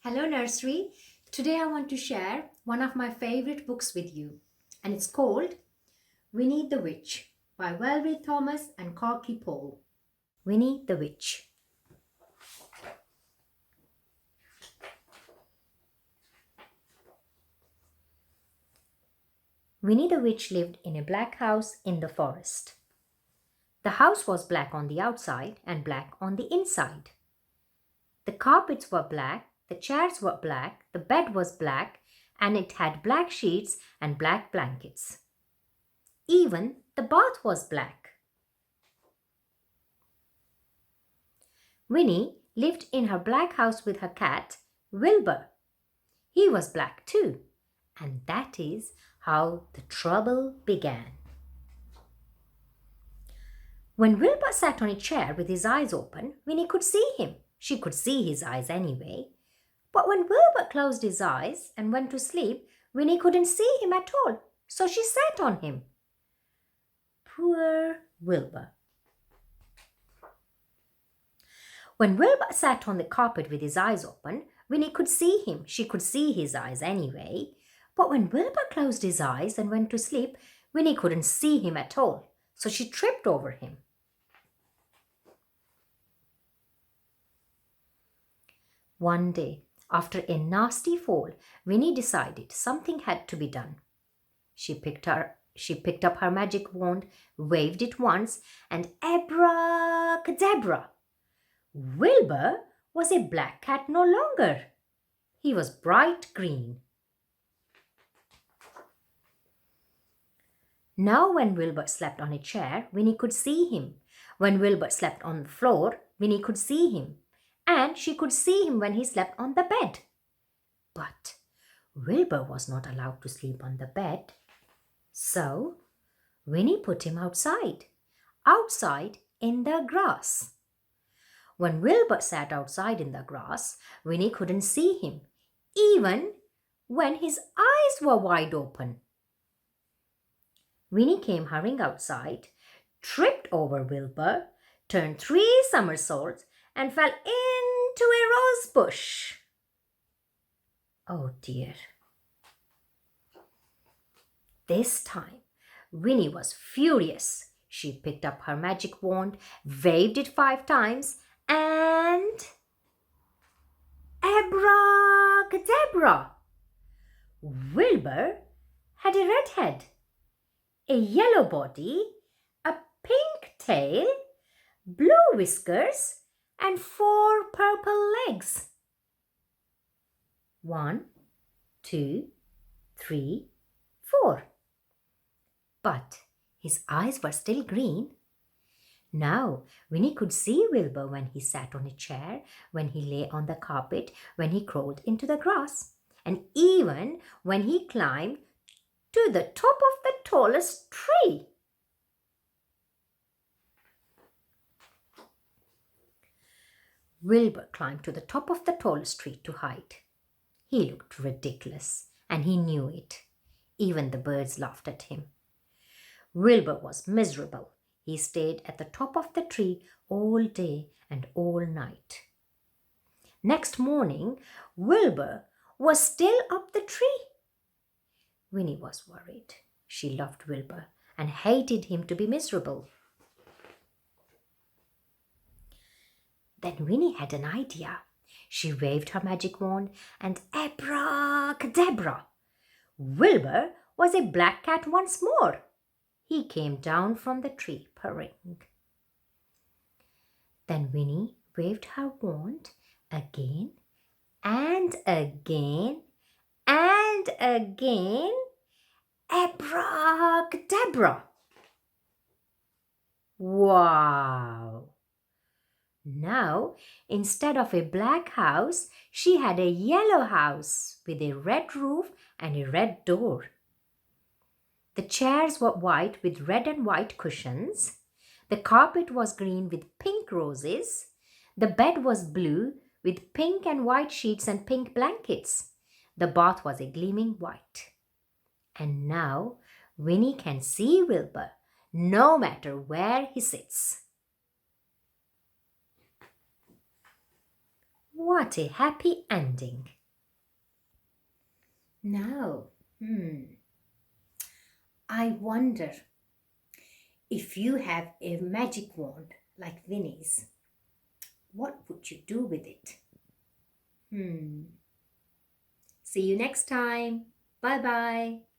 Hello Nursery. Today I want to share one of my favorite books with you, and it's called Winnie the Witch by Welby Thomas and Corky Paul. Winnie the Witch. Winnie the Witch lived in a black house in the forest. The house was black on the outside and black on the inside. The carpets were black, the chairs were black, the bed was black, and it had black sheets and black blankets. Even the bath was black. Winnie lived in her black house with her cat, Wilbur. He was black too, and that is how the trouble began. When Wilbur sat on a chair with his eyes open, Winnie could see him. She could see his eyes anyway. But when Wilbur closed his eyes and went to sleep, Winnie couldn't see him at all, so she sat on him. Poor Wilbur. When Wilbur sat on the carpet with his eyes open, Winnie could see him. She could see his eyes anyway. But when Wilbur closed his eyes and went to sleep, Winnie couldn't see him at all, so she tripped over him. One day, after a nasty fall, Winnie decided something had to be done. She picked up her magic wand, waved it once, and abracadabra! Wilbur was a black cat no longer. He was bright green. Now when Wilbur slept on a chair, Winnie could see him. When Wilbur slept on the floor, Winnie could see him. And she could see him when he slept on the bed. But Wilbur was not allowed to sleep on the bed. So Winnie put him outside in the grass. When Wilbur sat outside in the grass, Winnie couldn't see him, even when his eyes were wide open. Winnie came hurrying outside, tripped over Wilbur, turned 3 somersaults, and fell into a rose bush. Oh dear. This time, Winnie was furious. She picked up her magic wand, waved it 5 times, and abracadabra! Wilbur had a red head, a yellow body, a pink tail, blue whiskers, and 4 purple legs. 1, 2, 3, 4. But his eyes were still green. Now Winnie could see Wilbur when he sat on a chair, when he lay on the carpet, when he crawled into the grass, and even when he climbed to the top of the tallest tree. Wilbur climbed to the top of the tallest tree to hide. He looked ridiculous, and he knew it. Even the birds laughed at him. Wilbur was miserable. He stayed at the top of the tree all day and all night. Next morning, Wilbur was still up the tree. Winnie was worried. She loved Wilbur and hated him to be miserable. Then Winnie had an idea. She waved her magic wand and abracadabra! Wilbur was a black cat once more. He came down from the tree purring. Then Winnie waved her wand again and again and again. Abracadabra! Wow! Now, instead of a black house, she had a yellow house with a red roof and a red door. The chairs were white with red and white cushions. The carpet was green with pink roses. The bed was blue with pink and white sheets and pink blankets. The bath was a gleaming white. And now Winnie can see Wilbur no matter where he sits. What a happy ending! Now, I wonder if you have a magic wand like Winnie's, what would you do with it? See you next time. Bye bye.